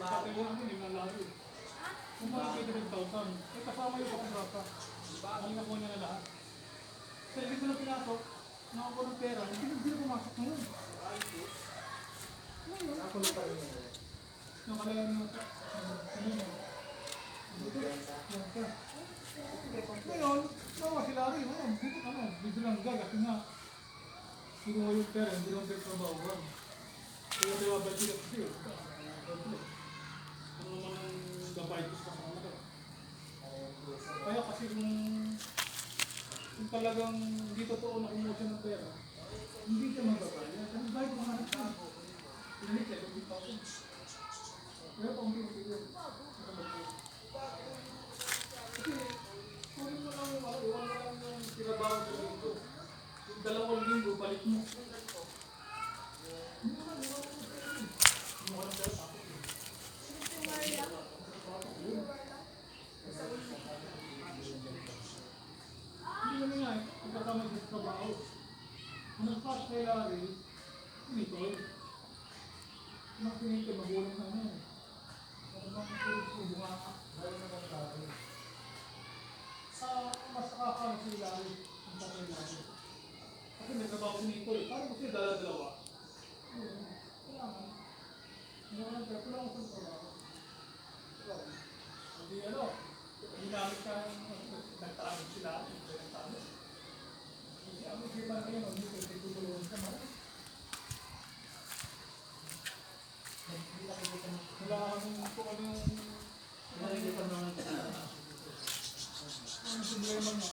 Pati mo namin, yung nalaro. Kung mga 20,000, eh kasama yung kakontrata. Ang nakuha niya na lahat. Kasi hindi ko na pinasok, nakakuha ng pera, hindi na pumasok ngayon. Ngayon, Ako na pa rin yun. nakalayan mo sa ngayon, nawa si Larry, ngayon, dito ka na, dito lang gag, kasi nga, kinuha yung pera, hindi lang pera trabaho. Kaya diba ba sila kasi, ano naman ang gabay ko sa kasama ko. Kaya kasi kung talagang hindi totoo na kumuha siya ng pera, hindi siya magabay. Kasi kahit mga nagsabi, hindi siya, hindi pa ako. Kaya pa hindi ko siguro. Kasi, kung mo lang yung mga iwan mo lang yung tinabaho sa linggo. Yung 2 linggo, balik mo. Hindi naman, iwan mo sa linggo. Hindi mo alam dahil ako. Hindi naman nga, pagkakama sa trabaho. Ang nagpas kay Larry, pinitol. Pinitol, magulang na nga. Ano bang tulog ko, bunga ka? Dahil naman Larry. Mas nakakano si Larry, ang tatay Larry. Kasi may trabaho nito eh. Paano kasi dala-dalawa? Kailangan. Kailangan sa trabaho. Hindi ano, ginamit ka ng nagtaamit sila. Nagtaamit. Hindi ang isipan kayo, hindi pwede tutulungan ka man. Wala kami kung ano yung... Ano yung problema nga?